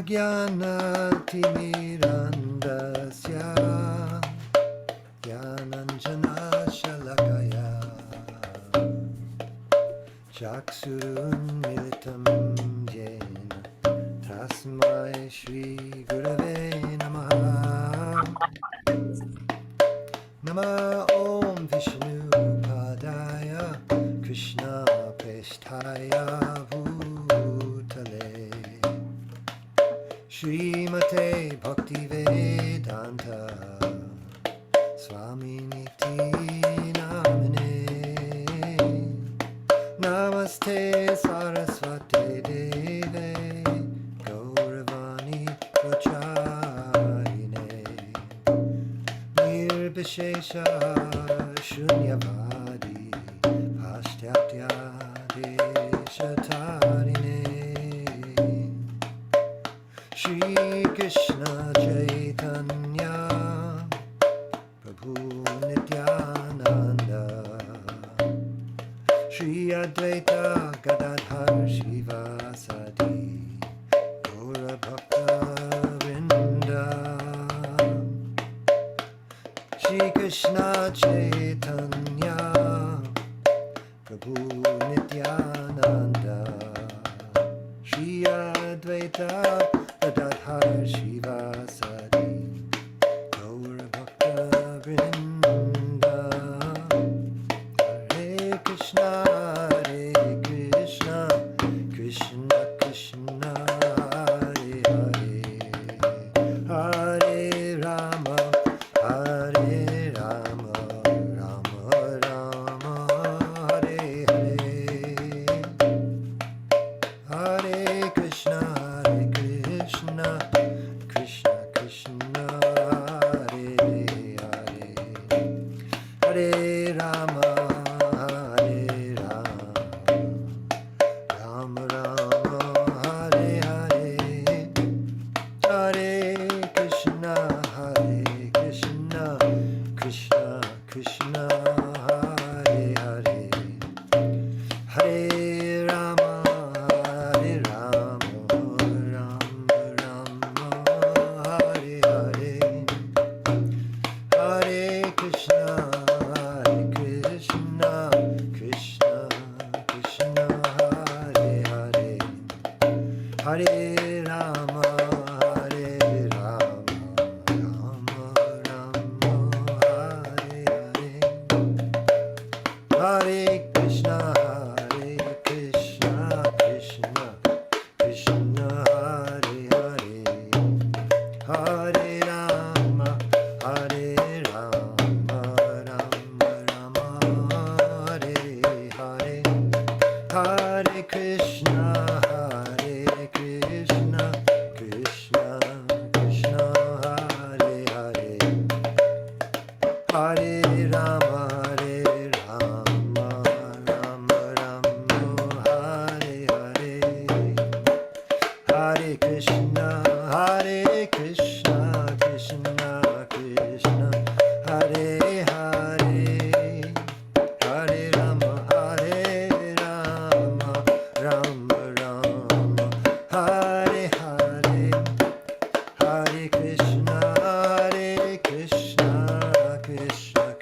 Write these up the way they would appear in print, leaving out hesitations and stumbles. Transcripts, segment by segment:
Ajnanatimirandasya Gyananjana Shalakaya Chaksurunmilitam Jena Tasmai Shri Gurave Namaha Nama Om Vishnu Padaya Krishna Pesthaya Bhutale Srimate Bhaktivedanta Swami Niti Namine Namaste Saraswate Deve Gauravani Pracharine Nirbhishesha Shunyavadi Paschatya Deshatarine Shri Krishna Chaitanya Prabhu Nityananda Shri Advaita Gadadhar Shivasadi Gaura Bhakta Vrinda Shri Krishna Chaitanya Prabhu Nityananda Shri Advaita Gadadhar Shivasadi Gaura Bhakta Vrinda Hare Krishna Krishna Krishna Hare Hare Hare Rama Hare Rama Rama Rama Hare Hare Hare Krishna Krishna Krishna Hare Hare Hare Rama Hare Rama Rama Rama Hare Hare Hare Krishna Krishna Krishna Hare Hare Hare Rama Rama Rama Hare Hare Hare Krishna Krishna Krishna Hare Hare Hare Rama Rama Rama Hare Hare Hare Krishna Krishna Krishna Hare Hare Hare Rama Rama Rama Hare Hare Hare Krishna Krishna Krishna Hare Hare Hare Rama Rama Hare Hare Hare Krishna Krishna Krishna Hare Hare Hare Rama Rama Hare Hare Hare Krishna Krishna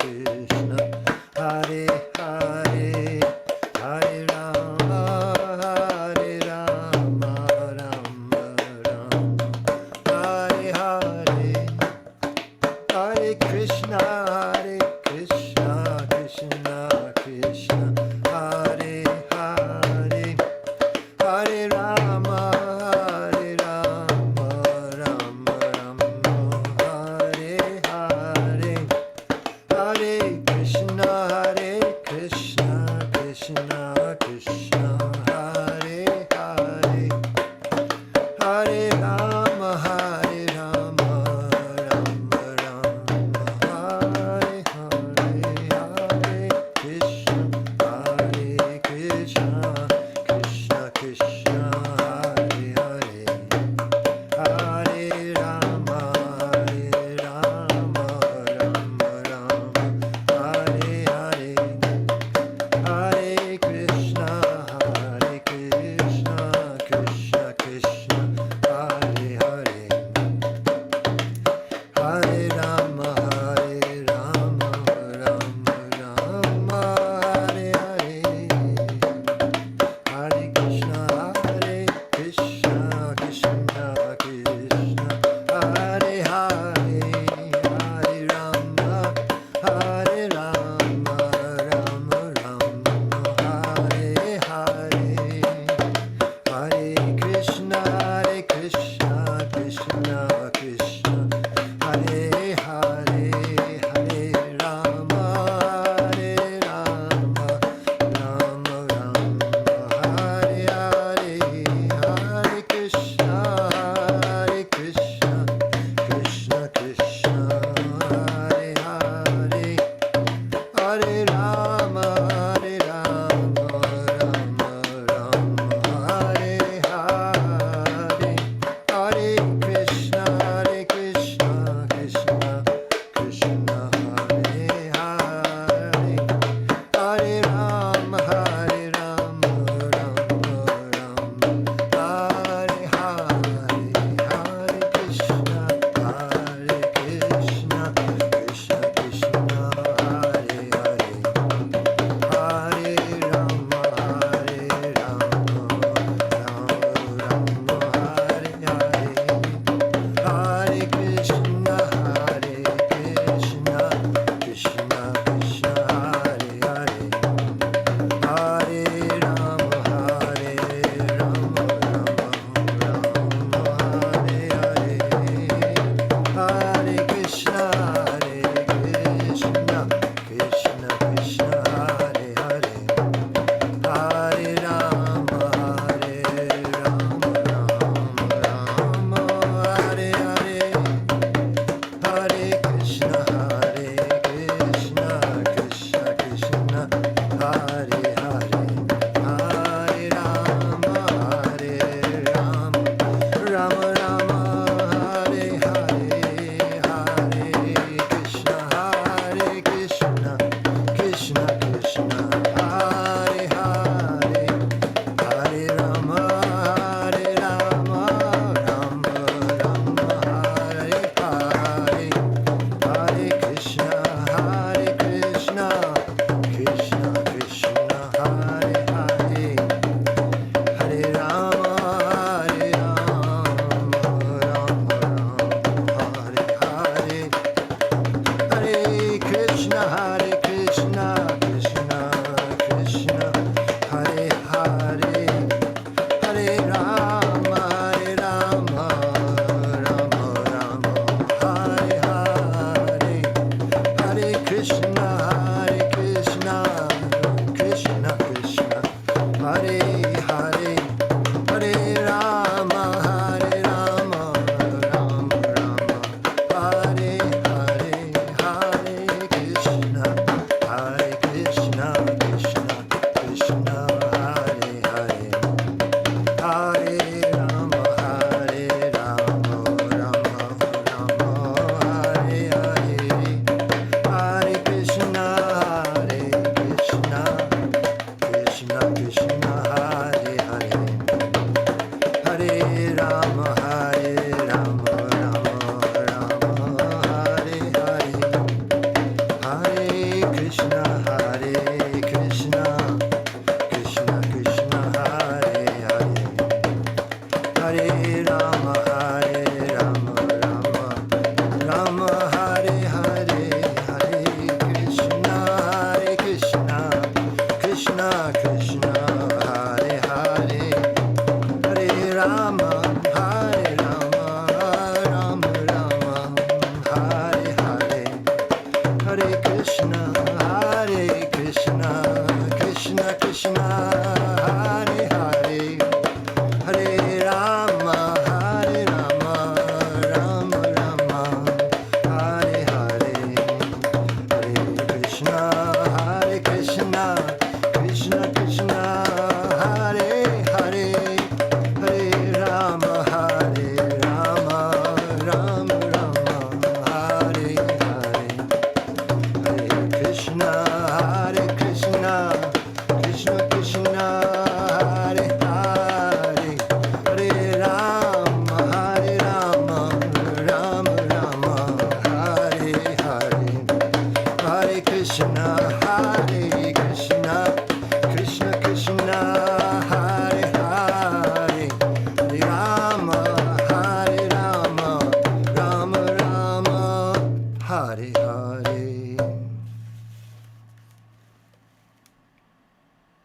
Hare Hare.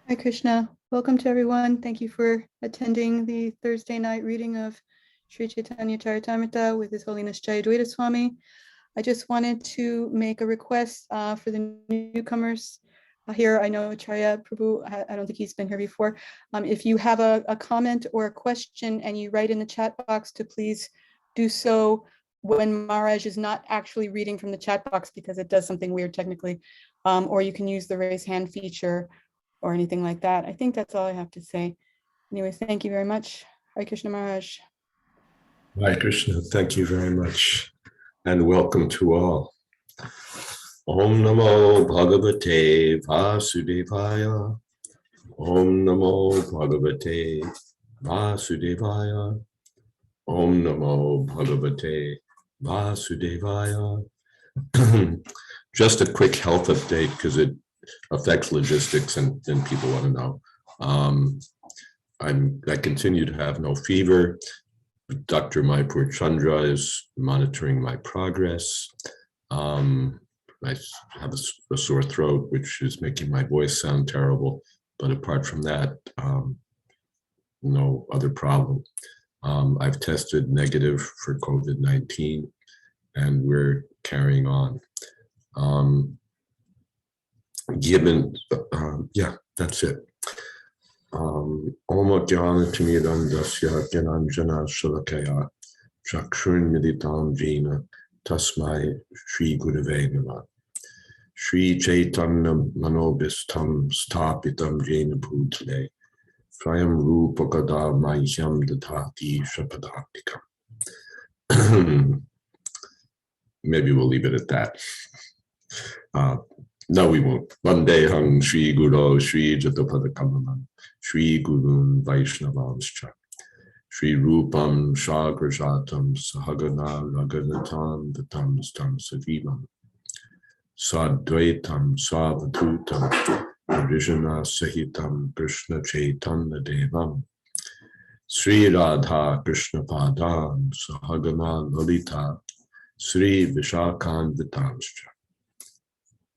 Hi Krishna, welcome to everyone. Thank you for attending the Thursday night reading of Sri Caitanya Caritamrta with His Holiness Jayadvaita Swami. I just wanted to make a request for the newcomers here. I know Acharya Prabhu, I don't think he's been here before. If you have a comment or a question and you write in the chat box, to please do so when Maharaj is not actually reading from the chat box, because it does something weird technically, or you can use the raise hand feature or anything like that. I think that's all I have to say. Anyways, thank you very much. Hare Krishna Maharaj. Hare Krishna, thank you very much. And welcome to all. Om Namo Bhagavate Vasudevaya. Om Namo Bhagavate Vasudevaya. Om Namo Bhagavate Vasudevaya. Just a quick health update because it affects logistics and people want to know. I continue to have no fever. Dr. Maipur Chandra is monitoring my progress. I have a sore throat, which is making my voice sound terrible. But apart from that, no other problem. I've tested negative for COVID-19, and we're carrying on. That's it. Om Jnana Timidandasya Gyananjana Shalakaya Chakshun Meditam Jena Tasmai Shri Gurave Namah. Shri Chaitanya Manobhistam Stapitam Jena Bhutale Swayam Rupakada Mahyam Dadhati Shapadaktikam. Maybe we'll leave it at that. No, we won't. Vandeham Shri Guru Shri Jatapadakamalam Shri Gurun Vaishnavanscha Shri Rupam Shagrajatam Sahagana Raganatam Datam Stam Savivam Sadvaitam Savadhutam Vrijana Sahitam Krishna Chaitanya Devam Sri Radha Krishna Padam Sahagana Lalita Sri Vishakhan Vitamscha.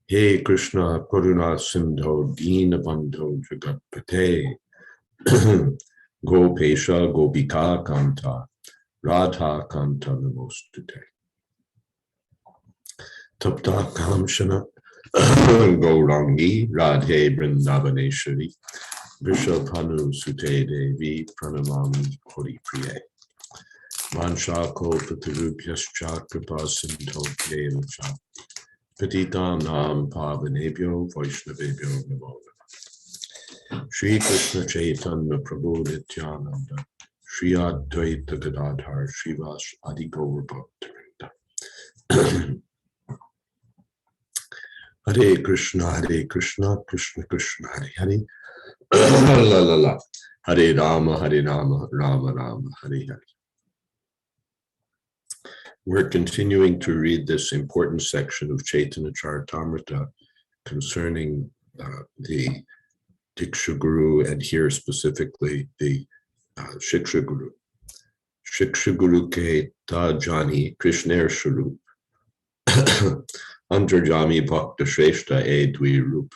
Hey Krishna Karuna Sindho Dina Bandho Jagatpate Gopesha Gopika Kanta Radha Kanta Namostute Tapta Kamshana Gaurangi Radhe Vrindavaneshwari Vishapanu Sute Devi Pranamami Hori Priye Vansha Kalpatarubhyascha Kripa Sindho Devacha Patitam Nam Pavanebhyo Vaishnavebhyo Namo Namah. Shri Krishna Chaitanya Prabhu Nityananda Shri Advaita Gadadhar Srivas Adi Gaur Bhaktivinoda. Hare Krishna, Krishna Krishna, Hare Hare. La la la. Hare Rama, Rama Rama, Hare Hare. We're continuing to read this important section of Chaitanya Caritamrta concerning the Diksha Guru, and here specifically the Shiksha Guru. Shiksha Guru ke ta jani Krishner Sharup Antarjami Bhakta Shreshta e Dvi Rup.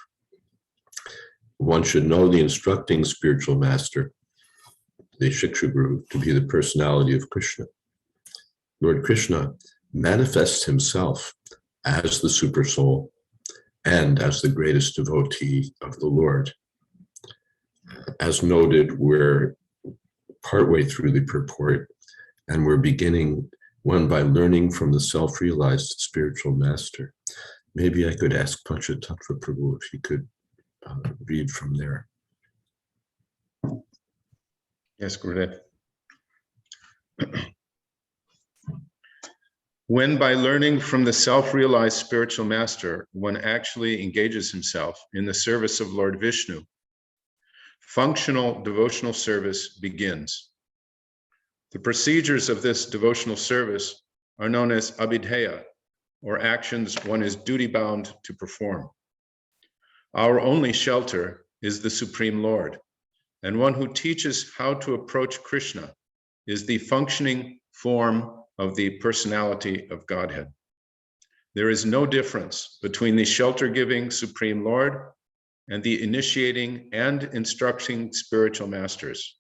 One should know the instructing spiritual master, the Shiksha Guru, to be the personality of Krishna. Lord Krishna manifests himself as the super soul and as the greatest devotee of the Lord. As noted, we're partway through the purport, and we're beginning one by learning from the self-realized spiritual master. Maybe I could ask Panchatattva Prabhu if he could read from there. Yes, Gurudev. When by learning from the self-realized spiritual master, one actually engages himself in the service of Lord Vishnu, functional devotional service begins. The procedures of this devotional service are known as abhidheya, or actions one is duty-bound to perform. Our only shelter is the Supreme Lord, and one who teaches how to approach Krishna is the functioning form of the personality of Godhead. There is no difference between the shelter-giving Supreme Lord and the initiating and instructing spiritual masters.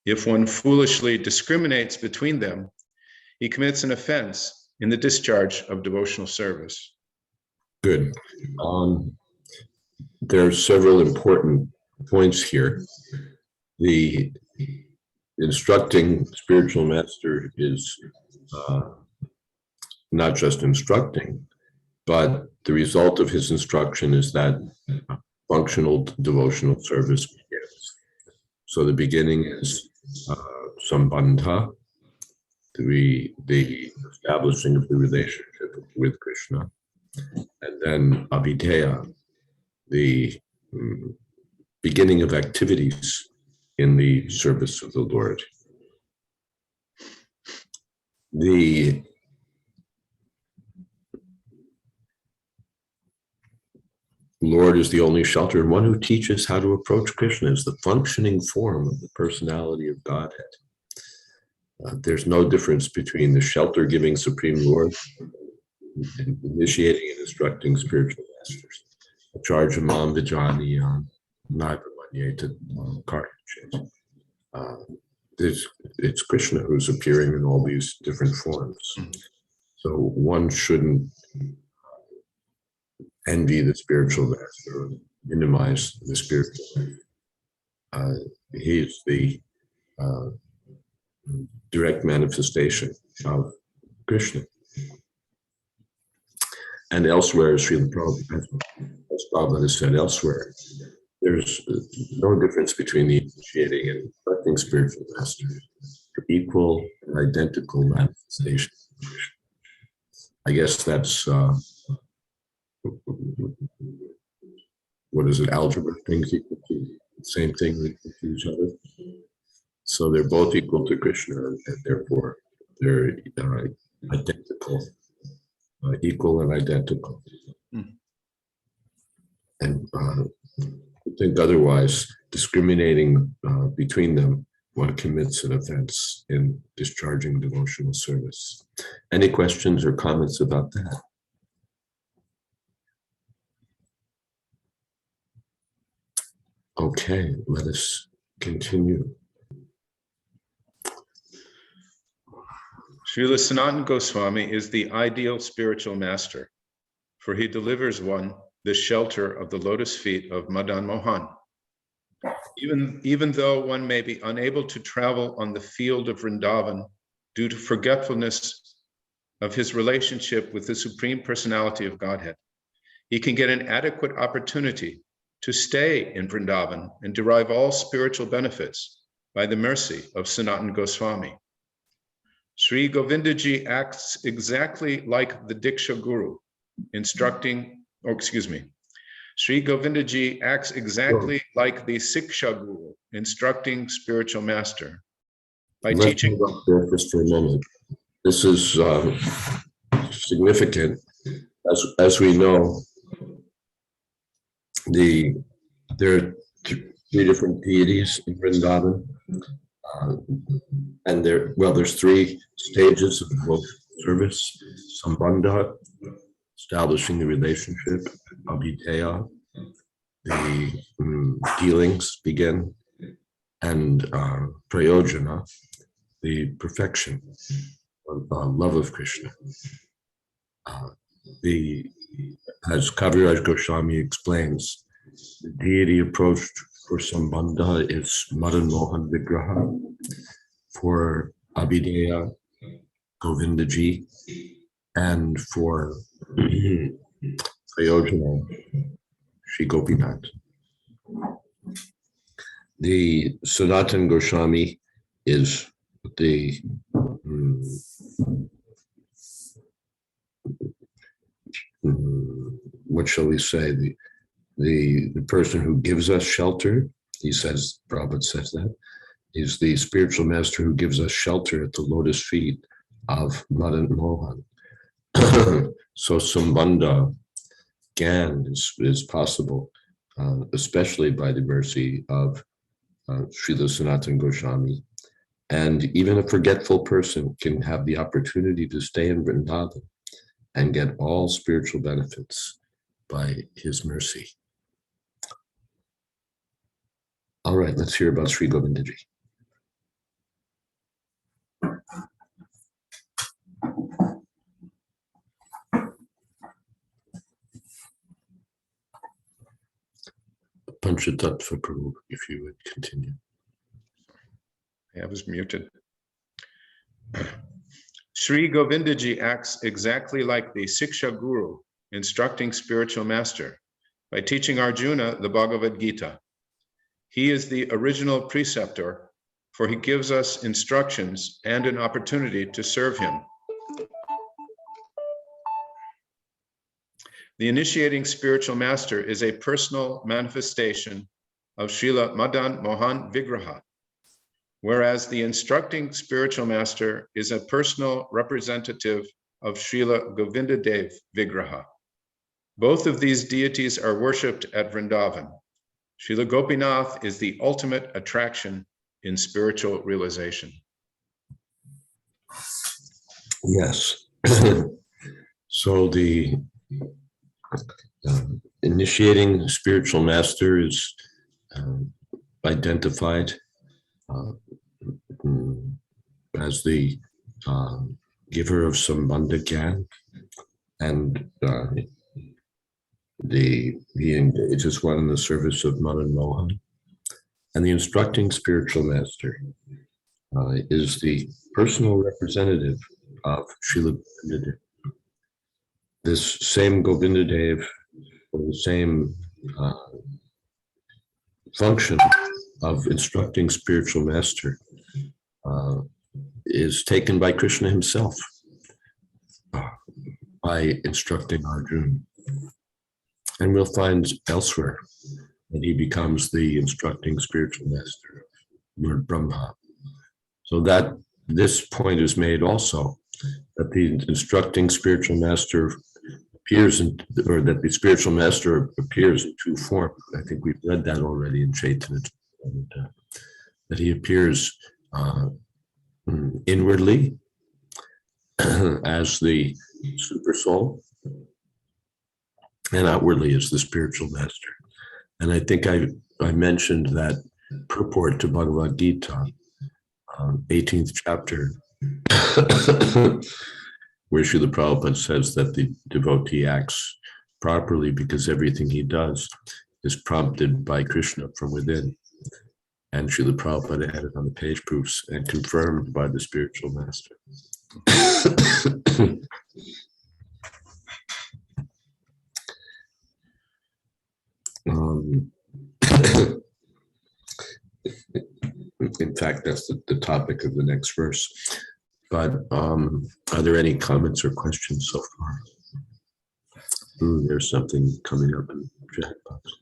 If one foolishly discriminates between them, he commits an offense in the discharge of devotional service. Good. There are several important points here. The instructing spiritual master is not just instructing, but the result of his instruction is that functional devotional service begins. So the beginning is sambandha, the establishing of the relationship with Krishna, and then abhideya, the beginning of activities in the service of the Lord. The Lord is the only shelter, and one who teaches how to approach Krishna is the functioning form of the personality of Godhead. There's no difference between the shelter-giving Supreme Lord and initiating and instructing spiritual masters. Acharjamam vijani naibramanyeta karachet. It's Krishna who's appearing in all these different forms. So one shouldn't envy the spiritual master or minimize the spiritual master. He's the direct manifestation of Krishna. And elsewhere, as Srila Prabhupada has said elsewhere, there's no difference between the initiating and instructing spiritual masters. They're equal and identical manifestations. I guess that's what is it? Algebra, things equal to the same thing equal to each other. So they're both equal to Krishna, and therefore they're identical, equal and identical. And I think otherwise, discriminating between them, one commits an offense in discharging devotional service. Any questions or comments about that? Okay, let us continue. Srila Sanatana Goswami is the ideal spiritual master, for he delivers one the shelter of the lotus feet of Madan Mohan. Even though one may be unable to travel on the field of Vrindavan due to forgetfulness of his relationship with the Supreme Personality of Godhead, he can get an adequate opportunity to stay in Vrindavan and derive all spiritual benefits by the mercy of Sanatana Goswami. Sri Govindaji acts exactly like the Diksha Guru, Sri Govindaji acts exactly like the Siksha Guru, instructing spiritual master by teaching. Let's go there just for a moment. This is significant. As we know, there are three different deities in Vrindavan, and there's three stages of devotional service: sambandha, establishing the relationship; abhideya, the dealings begin; and prayojana, the perfection, love of Krishna. As Kaviraj Goswami explains, the deity approached for sambandha is Madan Mohan Vigraha, for abhideya, Govindaji, and for prayojana, Shri Gopinath. The Sanatana Goswami is the what shall we say, the person who gives us shelter. He says, Prabhupada says that, is the spiritual master who gives us shelter at the lotus feet of Madan Mohan. So sambandha, Gyan, is possible, especially by the mercy of Srila Sanatana Goswami. And even a forgetful person can have the opportunity to stay in Vrindavan and get all spiritual benefits by his mercy. All right, let's hear about Sri Govindaji. Panchatattva Prabhu, if you would continue. I was muted. Sri Govindaji acts exactly like the Siksha Guru, instructing spiritual master, by teaching Arjuna the Bhagavad Gita. He is the original preceptor, for he gives us instructions and an opportunity to serve him. The initiating spiritual master is a personal manifestation of Srila Madan Mohan Vigraha, whereas the instructing spiritual master is a personal representative of Srila Govindadev Vigraha. Both of these deities are worshipped at Vrindavan. Srila Gopinath is the ultimate attraction in spiritual realization. Yes. So the initiating spiritual master is identified as the giver of Sambandha Gyan, and he engages one in the service of Madan Mohan. And the instructing spiritual master is the personal representative of Srila Govindadev. This same Govindadev, or the same function of instructing spiritual master, is taken by Krishna himself by instructing Arjuna. And we'll find elsewhere that he becomes the instructing spiritual master of Lord Brahma. So that this point is made also, that the instructing spiritual master appears in, or that the spiritual master appears in two forms. I think we've read that already in Caitanya, and, that he appears inwardly as the super soul, and outwardly as the spiritual master. And I think I mentioned that purport to Bhagavad Gita, 18th chapter, where Srila Prabhupada says that the devotee acts properly because everything he does is prompted by Krishna from within. And Srila Prabhupada added on the page proofs and confirmed by the spiritual master. In fact, that's the topic of the next verse. But are there any comments or questions so far? There's something coming up in the chat box.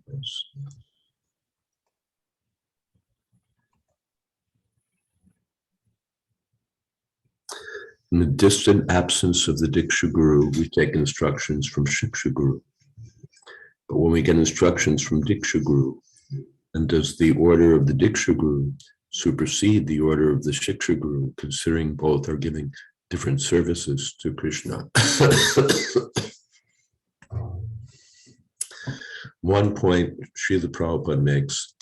Yes. In the distant absence of the Diksha Guru, we take instructions from Shiksha Guru. But when we get instructions from Diksha Guru, and does the order of the Diksha Guru supersede the order of the Shiksha Guru, considering both are giving different services to Krishna? One point Srila Prabhupada makes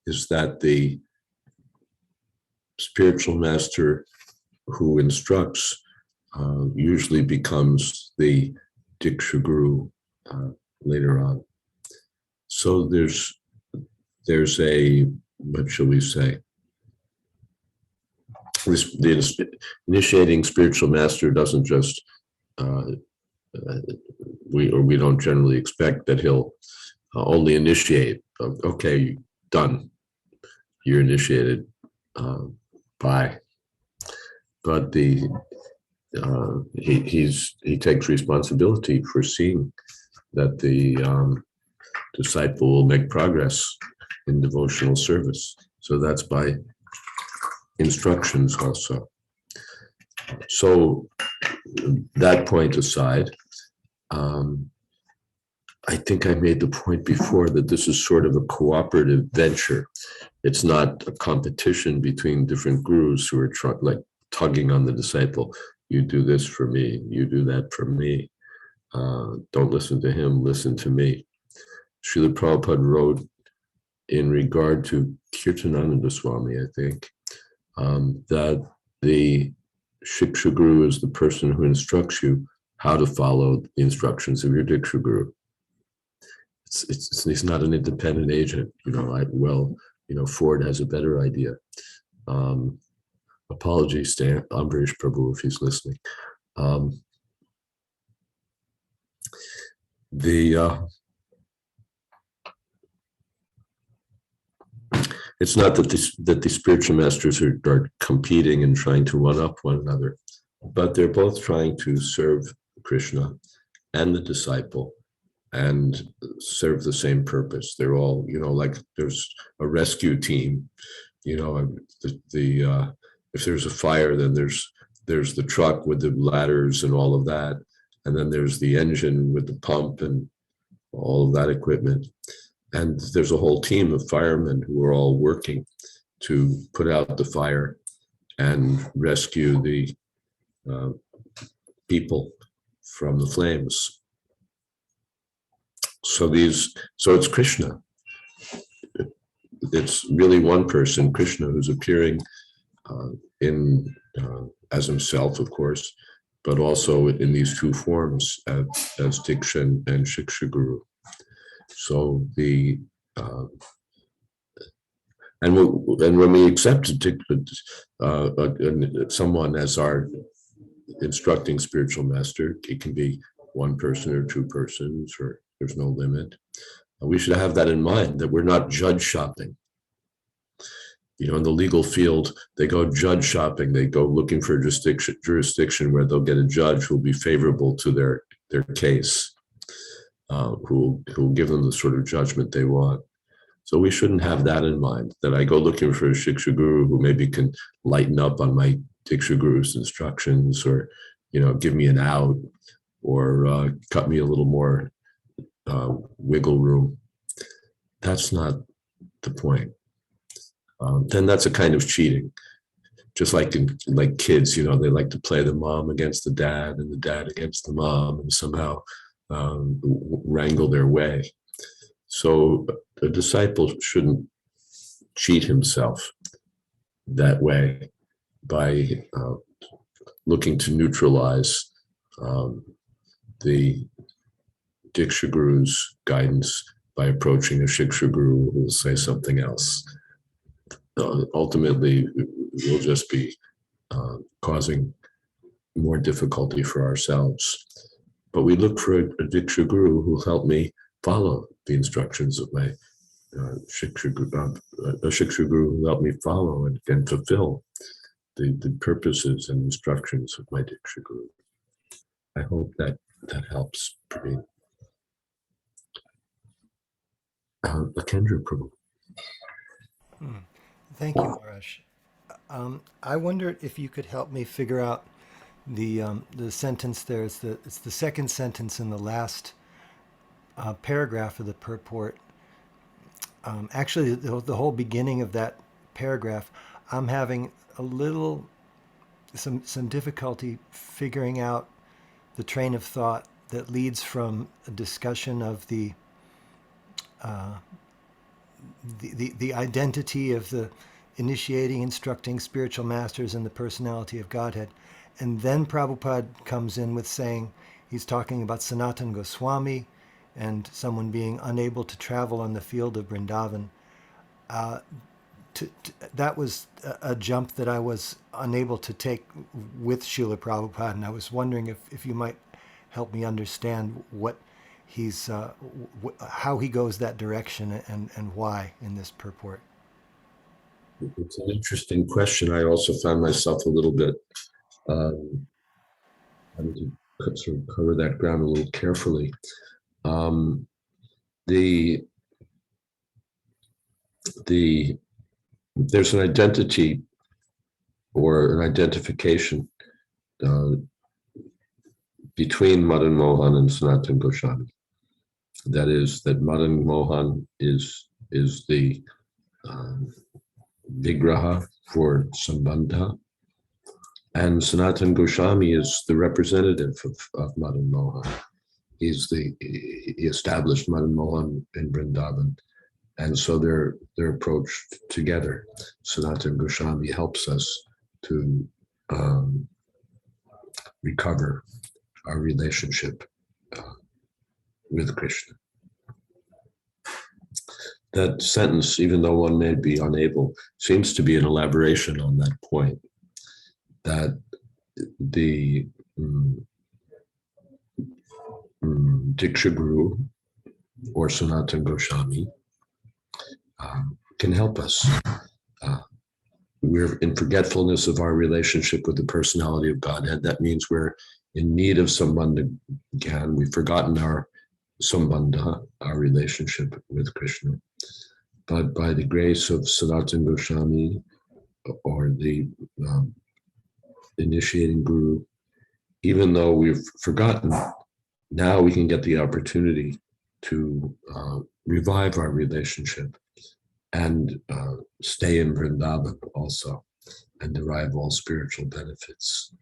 is that the spiritual master who instructs usually becomes the Diksha Guru later on. So there's a, what shall we say? The initiating spiritual master doesn't just, we don't generally expect that he'll only initiate. Okay, done. You're initiated. Bye. But he takes responsibility for seeing that the disciple will make progress in devotional service. So that's by instructions also. So that point aside, I think I made the point before that this is sort of a cooperative venture. It's not a competition between different gurus who are like tugging on the disciple. you do this for me, you do that for me. Don't listen to him, listen to me. Srila Prabhupada wrote in regard to Kirtananda Swami, I think, that the Shiksha Guru is the person who instructs you how to follow the instructions of your Diksha Guru. He's not an independent agent, Ford has a better idea. Apologies to Ambrish Prabhu if he's listening. It's not that the spiritual masters are competing and trying to one-up one another, but they're both trying to serve Krishna and the disciple and serve the same purpose. They're all, like there's a rescue team, if there's a fire, then there's the truck with the ladders and all of that. And then there's the engine with the pump and all of that equipment. And there's a whole team of firemen who are all working to put out the fire and rescue the people from the flames. So it's Krishna. It's really one person, Krishna, who's appearing as himself, of course, but also in these two forms as Diksha and Shiksha Guru. So and when we accept someone as our instructing spiritual master, it can be one person or two persons, or there's no limit. We should have that in mind, that we're not judge shopping. In the legal field, they go judge shopping. They go looking for a jurisdiction where they'll get a judge who will be favorable to their case, who will give them the sort of judgment they want. So we shouldn't have that in mind, that I go looking for a Shiksha Guru who maybe can lighten up on my Diksha Guru's instructions, or, give me an out, or cut me a little more wiggle room. That's not the point. Then that's a kind of cheating. Just like kids, they like to play the mom against the dad and the dad against the mom, and somehow wrangle their way. So a disciple shouldn't cheat himself that way by looking to neutralize the Diksha Guru's guidance by approaching a Shiksha Guru who will say something else. Ultimately, we'll just be causing more difficulty for ourselves. But we look for a Diksha Guru who will help me follow the instructions of my Shiksha Guru, a Shiksha Guru who will help me follow and fulfill the purposes and instructions of my Diksha Guru. I hope that helps. Kendra Prabhu. Thank you, Maharaj. I wondered if you could help me figure out the sentence there. It's the second sentence in the last paragraph of the purport. Actually, the whole beginning of that paragraph, I'm having some difficulty figuring out the train of thought that leads from a discussion of the identity of the initiating, instructing spiritual masters and the personality of Godhead. And then Prabhupada comes in with saying, he's talking about Sanatana Goswami and someone being unable to travel on the field of Vrindavan. That was a jump that I was unable to take with Srila Prabhupada, and I was wondering if you might help me understand what how he goes that direction and why in this purport. It's an interesting question. I also found myself a little bit having to sort of cover that ground a little carefully. There's an identity or an identification between Madan Mohan and Sanatana Goswami. That is, that Madan Mohan is the Vigraha for Sambandha, And Sanatan Goswami is the representative of Madan Mohan. He established Madan Mohan in Vrindavan. And so they're approached together. Sanatan Goswami helps us to recover our relationship with Krishna. That sentence, even though one may be unable, seems to be an elaboration on that point, that the Diksha Guru or Sanatan Goswami can help us. We're in forgetfulness of our relationship with the personality of Godhead. That means we're in need of Sambandha Gyan. We've forgotten our Sambandha, our relationship with Krishna. But by the grace of Sanatan Goswami or the initiating Guru, even though we've forgotten, now we can get the opportunity to revive our relationship and stay in Vrindavan also and derive all spiritual benefits.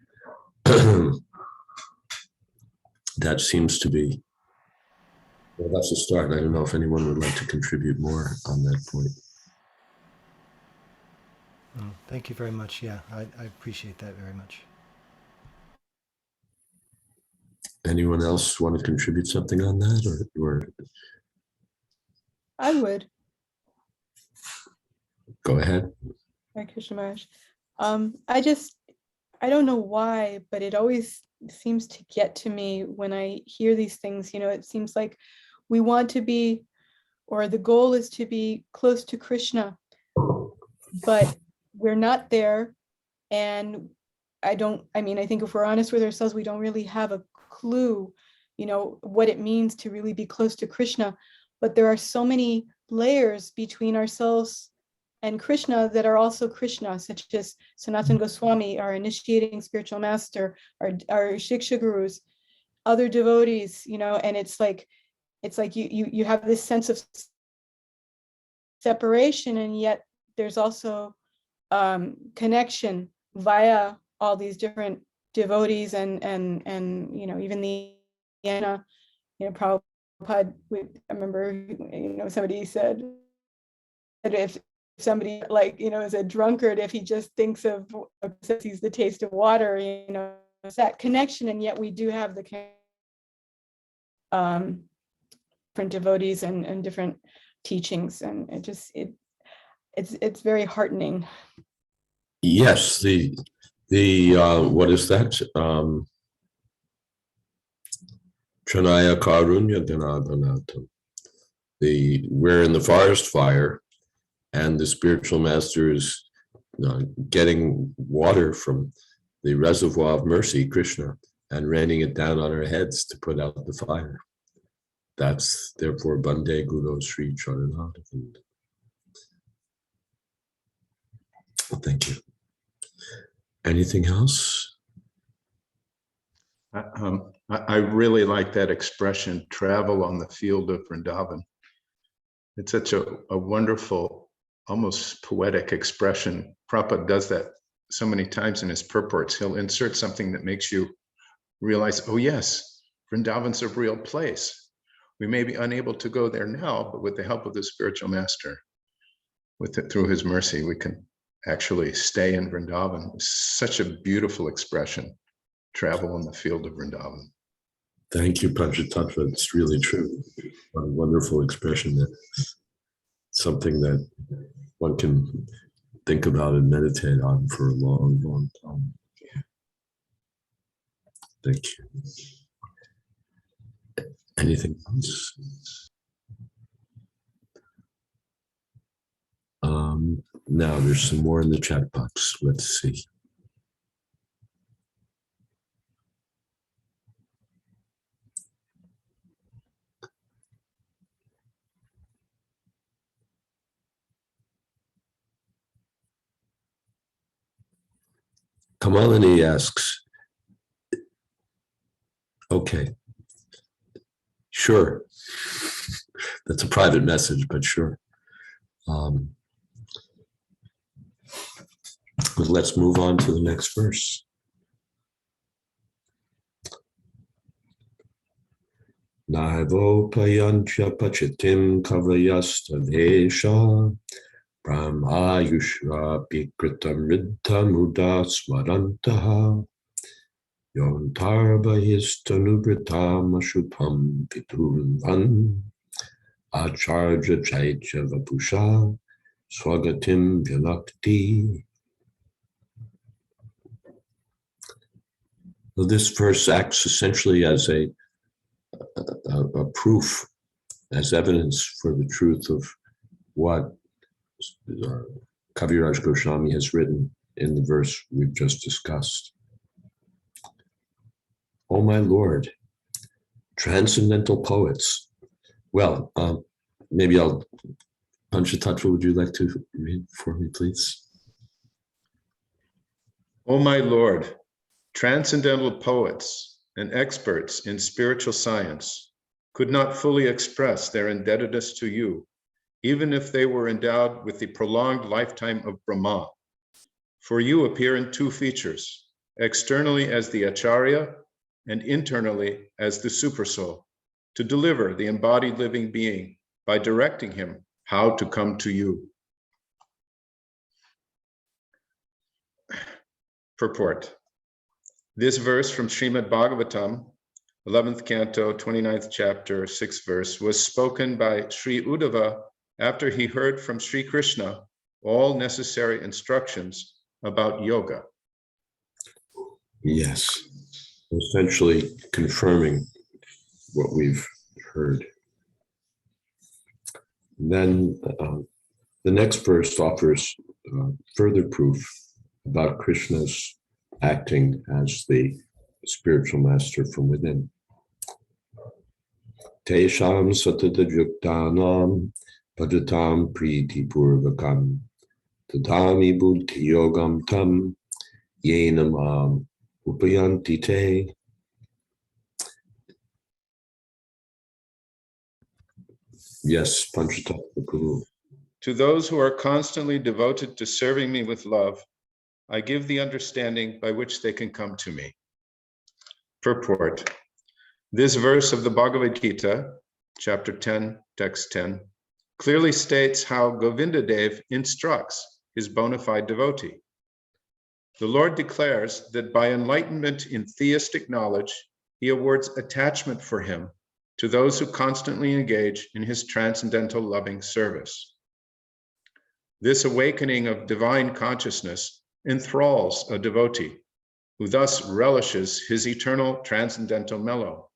That seems to be, well, that's a start. I don't know if anyone would like to contribute more on that point. Thank you very much. Yeah, I appreciate that very much. Anyone else want to contribute something on that, or I would. go ahead? Hare Krishna Maharaj. I don't know why, but it always seems to get to me when I hear these things. You know, it seems like we want to be, or the goal is to be close to Krishna, but we're not there. And I think if we're honest with ourselves, we don't really have a clue, you know, what it means to really be close to Krishna. But there are so many layers between ourselves and Krishna that are also Krishna, such as Sanatan Goswami, our initiating spiritual master, our Shiksha Gurus, other devotees, you know, and it's like you have this sense of separation, and yet there's also connection via all these different devotees and you know, even the Prabhupada, I remember, you know, somebody said that if somebody, like, you know, is a drunkard, if he just thinks of, sees the taste of water, you know, it's that connection. And yet we do have the different devotees and different teachings, and it's very heartening. Yes, the what is that? Chanaya Karunya Dhanadhanatam. We're in the forest fire, and the spiritual master is getting water from the reservoir of mercy, Krishna, and raining it down on our heads to put out the fire. That's therefore Bande Guru Sri Charanadavinda. Thank you. Anything else? I really like that expression, travel on the field of Vrindavan. It's such a wonderful, almost poetic expression. Prabhupada does that so many times in his purports. He'll insert something that makes you realize, oh yes, Vrindavan's a real place. We may be unable to go there now, but with the help of the spiritual master, through his mercy, we can actually stay in Vrindavan. Such a beautiful expression, travel on the field of Vrindavan. Thank you, Panchatattva. It's really true. What a wonderful expression. That something that one can think about and meditate on for a long, long time. Thank you. Anything else? Now there's some more in the chat box. Let's see. Kamalini asks, okay, sure. That's a private message, but sure. Let's move on to the next verse. Naivopayancha pachitim kavayastavesha Brahma yushra pikritamriddha muda smarantaha Yontarbhahistanubritam ashupam viturvan Acharya chaitya vapusha swagatim vilakti. So this verse acts essentially as a proof, as evidence for the truth of what Kaviraj Goswami has written in the verse we've just discussed. Oh my Lord, transcendental poets. Well, maybe I'll, Panchatattva, would you like to read for me, please? O my Lord, transcendental poets and experts in spiritual science could not fully express their indebtedness to you, even if they were endowed with the prolonged lifetime of Brahma. For you appear in two features, externally as the Acharya and internally as the Supersoul, to deliver the embodied living being by directing him how to come to you. Purport. This verse from Srimad Bhagavatam, 11th canto, 29th chapter, 6th verse, was spoken by Sri Uddhava after he heard from Sri Krishna all necessary instructions about yoga. Yes, essentially confirming what we've heard. Then the next verse offers further proof about Krishna's acting as the spiritual master from within. Tesham satadajuktanam bhajatam priti purvakam tadami buddhi yogam tam yenamam upayanti te. Yes, Panchatattva Guru. To those who are constantly devoted to serving me with love, I give the understanding by which they can come to me. Purport. This verse of the Bhagavad Gita, chapter 10, text 10, clearly states how Govinda Dev instructs his bona fide devotee. The Lord declares that by enlightenment in theistic knowledge, he awards attachment for him to those who constantly engage in his transcendental loving service. This awakening of divine consciousness enthralls a devotee, who thus relishes his eternal transcendental mellow.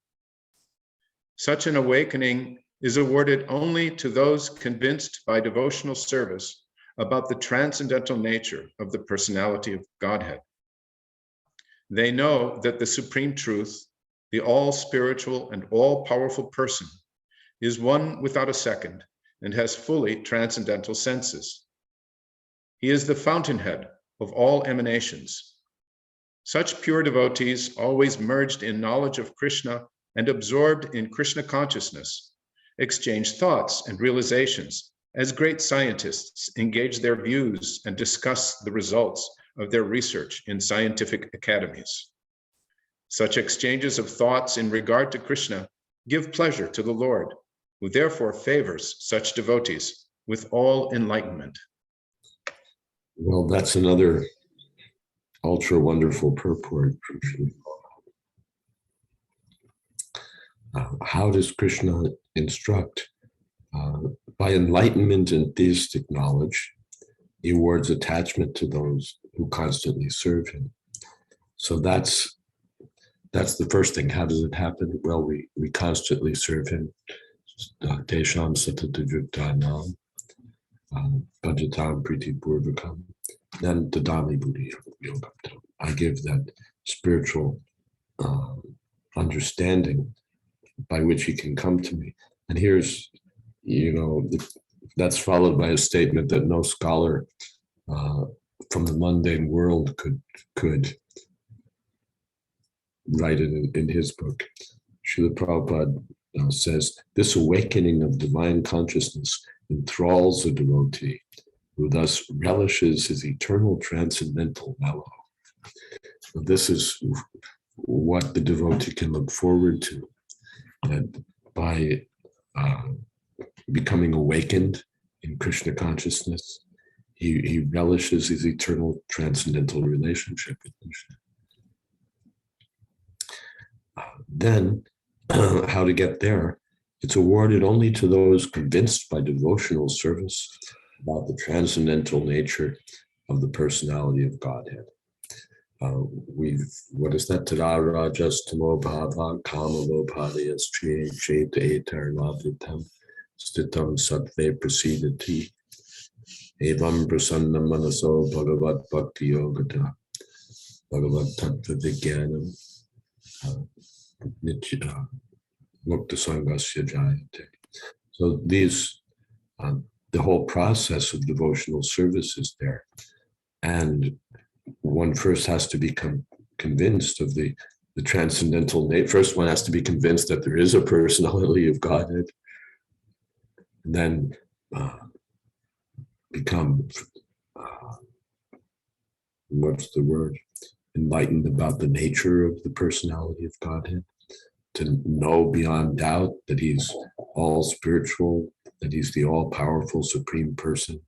Such an awakening is awarded only to those convinced by devotional service about the transcendental nature of the personality of Godhead. They know that the supreme truth, the all-spiritual and all-powerful person, is one without a second and has fully transcendental senses. He is the fountainhead of all emanations. Such pure devotees, always merged in knowledge of Krishna and absorbed in Krishna consciousness, exchange thoughts and realizations as great scientists engage their views and discuss the results of their research in scientific academies. Such exchanges of thoughts in regard to Krishna give pleasure to the Lord, who therefore favors such devotees with all enlightenment. Well, that's another ultra wonderful purport from Sri. How does Krishna instruct? By enlightenment and theistic knowledge, he awards attachment to those who constantly serve him. So that's the first thing. How does it happen? Well, we constantly serve him. Tesham satadajuktanam bhajatam priti purvakam. Then dadami buddhi yogam. I give that spiritual understanding by which he can come to me. And here's, that's followed by a statement that no scholar from the mundane world could write it in his book. Srila Prabhupada says, this awakening of divine consciousness enthralls a devotee, who thus relishes his eternal transcendental mellow. So this is what the devotee can look forward to, that by becoming awakened in Krishna consciousness. He relishes his eternal transcendental relationship with Krishna. Then, how to get there? It's awarded only to those convinced by devotional service about the transcendental nature of the personality of Godhead. What is that? Tara rajas tamo bhava kama lobhadiyas cheta etar lavitam stitam sattve prasidati evam prasanna manaso bhagavat bhakti yogata bhagavat tattva vijnanam nitya mukta sangasya jayate. So these, the whole process of devotional service is there. And one first has to become convinced of the transcendental nature. First, one has to be convinced that there is a personality of Godhead, and then become, what's the word? Enlightened about the nature of the personality of Godhead, to know beyond doubt that he's all spiritual, that he's the all-powerful supreme person,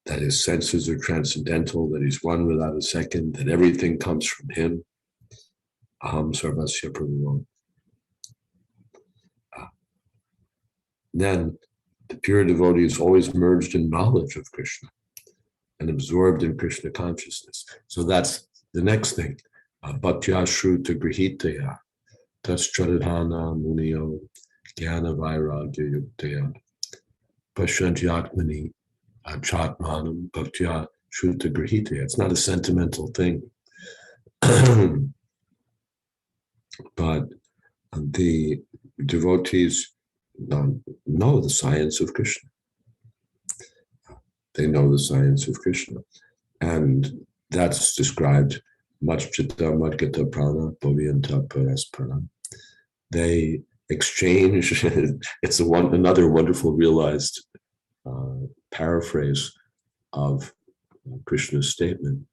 that his senses are transcendental, that he's one without a second, that everything comes from him. Aham sarvasya prabhuvam. Then the pure devotee is always merged in knowledge of Krishna and absorbed in Krishna consciousness. So that's the next thing. Bhaktya shruta grihitaya taschadhana muniyo jnana vairagya yuktaya pashantyatmani chatmanam bhaktya shruta grihitaya. It's not a sentimental thing. But the devotees know the science of Krishna. They know the science of Krishna. And that's described much chitta madgata prana bhaviyanta paraspara. They exchange, it's another wonderful realized paraphrase of Krishna's statement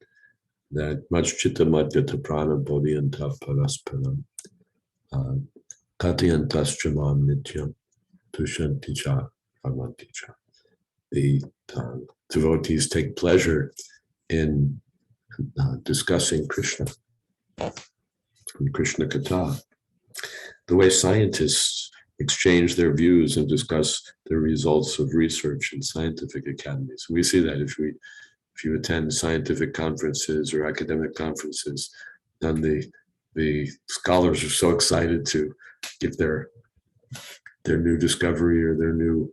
that much chitta madgata prana bhaviyanta paraspara katayantaschamam nityam tushanti cha amanti cha. The devotees take pleasure in discussing Krishna from Krishna Katha. The way scientists exchange their views and discuss the results of research in scientific academies. We see that if you attend scientific conferences or academic conferences, then the scholars are so excited to give their new discovery or their new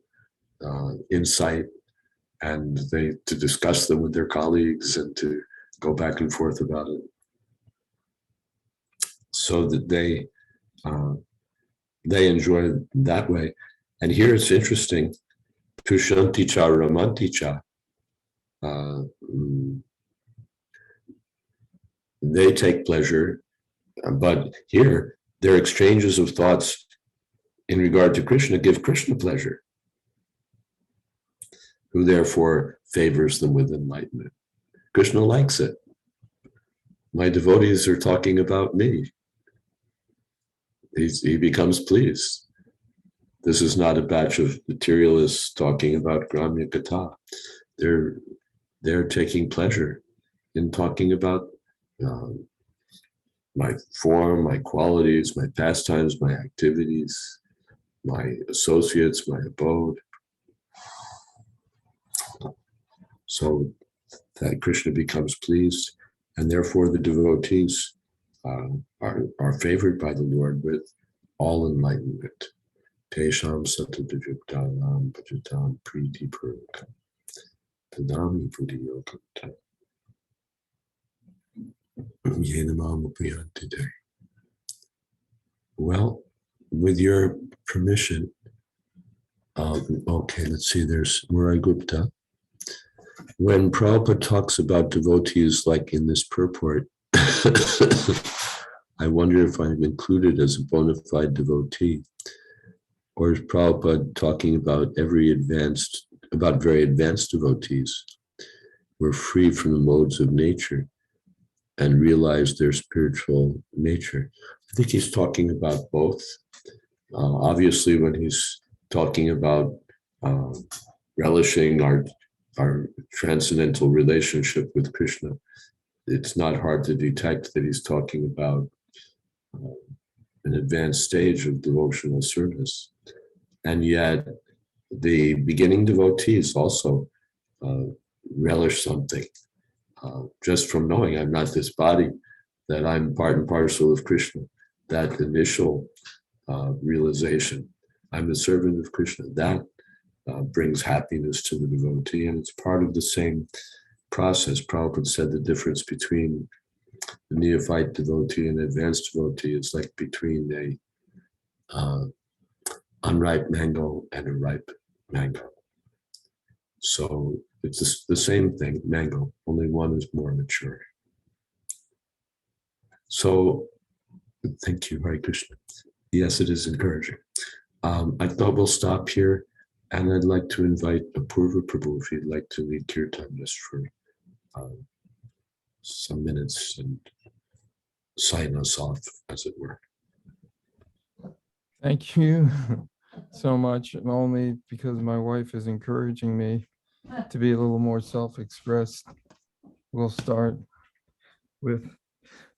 insight, and to discuss them with their colleagues and to go back and forth about it, so that they enjoy it that way. And here it's interesting, tushanti cha ramanti cha. They take pleasure, but here their exchanges of thoughts in regard to Krishna give Krishna pleasure, who therefore favors them with enlightenment. Krishna likes it. My devotees are talking about me. He becomes pleased. This is not a batch of materialists talking about Gramya Katha. They're taking pleasure in talking about my form, my qualities, my pastimes, my activities, my associates, my abode. So that Krishna becomes pleased, and therefore the devotees are favored by the Lord with all enlightenment. Tesham satadajuktanam bhajatam priti purukam tadami pudiyokam yenamam upayanti. Well, with your permission, okay, let's see, there's Murai Gupta. When Prabhupada talks about devotees like in this purport, I wonder if I'm included as a bona fide devotee, or is Prabhupada talking about very advanced devotees who are free from the modes of nature and realize their spiritual nature? I think he's talking about both. Obviously, when he's talking about relishing our transcendental relationship with Krishna, it's not hard to detect that he's talking about an advanced stage of devotional service. And yet, the beginning devotees also relish something just from knowing I'm not this body, that I'm part and parcel of Krishna. That initial realization, I'm the servant of Krishna, that brings happiness to the devotee, and it's part of the same process. Prabhupada said the difference between the neophyte devotee and advanced devotee is like between a unripe mango and a ripe mango. So it's the same thing, mango, only one is more mature. So thank you, Hare Krishna. Yes, it is encouraging. I thought we'll stop here, and I'd like to invite Apurva Prabhu if he'd like to lead Kirtan just for some minutes and sign us off, as it were. Thank you so much, and only because my wife is encouraging me to be a little more self-expressed. We'll start with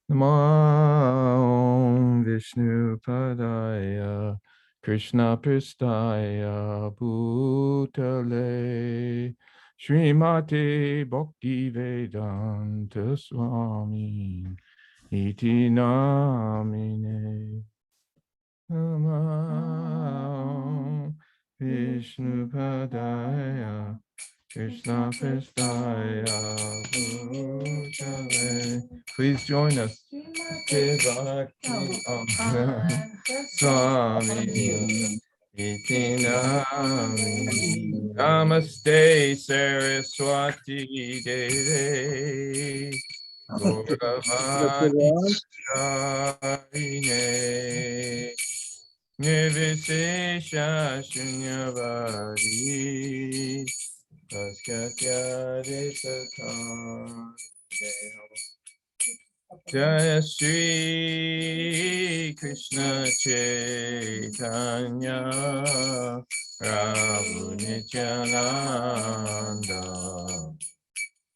Namo Vishnu Padaya Krishna Pristaya Bhutale Srimati Bhakti Vedanta Swami Iti Namine. Namo Vishnu Padaya Krishna Pristaya Bhutale. Please join us. Bhakti Swami Iti Namine. Namaste Saraswati Deve Gauravani Sharine Nirvishesha Shunyavadi Paskatya Desatar Jaya Shri Krishna Chaitanya Prabhu Nityananda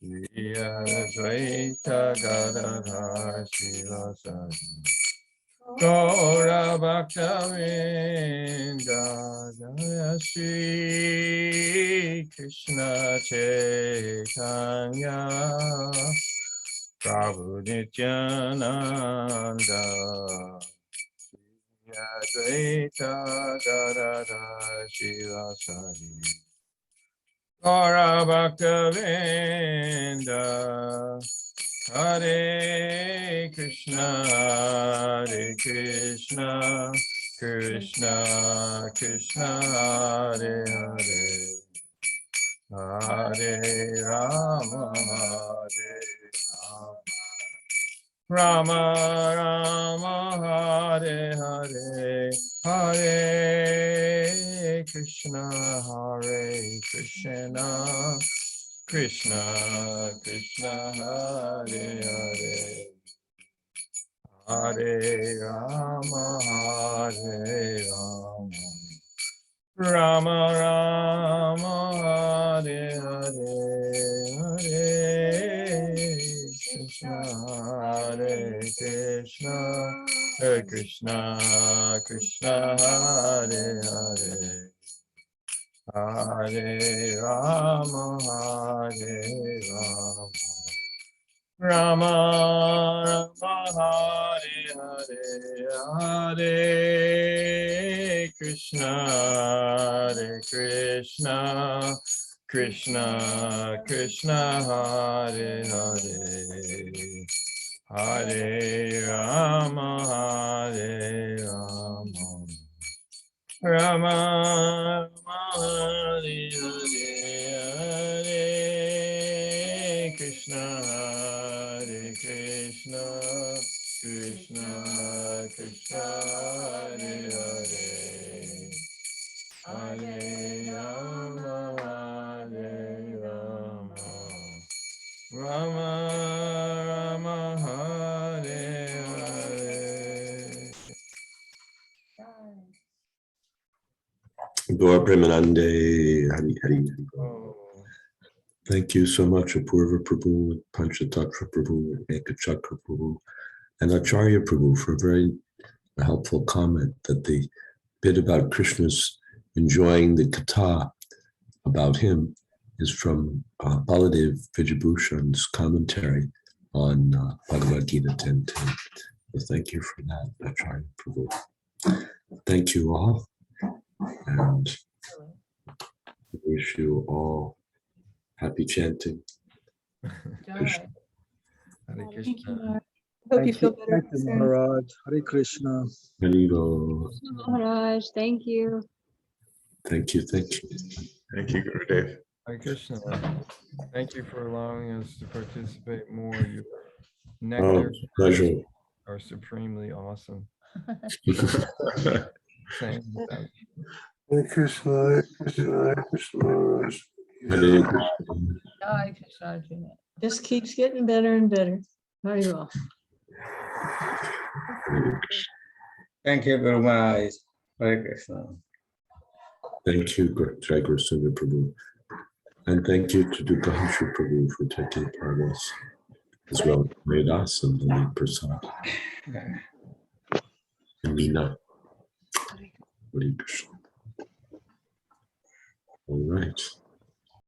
Jayadvaita Gadadhar Shivasati Gaura Bhaktavinda Jaya Shri Krishna Chaitanya Prabhu Nityananda Jayadvaita Gadadhar Shivasati Gaura Bhaktavinda Hare Krishna, Krishna Krishna, Hare Hare, Hare Rama, Hare Rama, Rama Rama, Hare Hare, Hare Krishna, Krishna Krishna, Hare Hare, Hare Rama, Hare Rama, Rama Rama, Hare Hare, Hare Krishna, Hare Krishna, Krishna Hare Hare, Hare Rama, Hare Rama, Rama Rama, Hare Hare, Hare Krishna, Krishna Krishna, Hare Hare, Hare Rama, Hare Rama, Rama Rama, Hare Hare, Hare Krishna, Krishna Krishna, Hare Hare, Hare Rama, Hare Rama, Rama Rama, Hare Hare. Gaur Premanande, Hari Hari Hari. Oh, Thank you so much, Apurva Prabhu, Panchatattva Prabhu, Ekachakra Prabhu, and Acharya Prabhu for a very helpful comment that the bit about Krishna's enjoying the katha about him is from Baladev Vijayabhushan's commentary on Bhagavad Gita 10:10. So thank you for that, Acharya Prabhu. Thank you all, and wish you all happy chanting. Krishna. Hare Thank you, Krishna. Mark. Hope you feel better Thank you, soon. Maharaj. Hare Krishna. Haribo. Maharaj, thank you. Thank you, thank you. Thank you, Gurudev. Hare Krishna. Thank you for allowing us to participate more. Your Oh, nectar pleasure. are supremely awesome. Saying that. Hare Krishna, Hare Krishna, Hare Krishna, Maharaj. Hare Krishna. Hare Krishna, Arjuna. Just keeps getting better and better. Very well. Hare Krishna. Thank you very much. Hare Krishna. Thank you, Jai Guru Sundar Prabhu. And thank you to Dukahanshu Prabhu for taking part as well as Vedas and the lead person. And Meena. Hare Krishna. All right.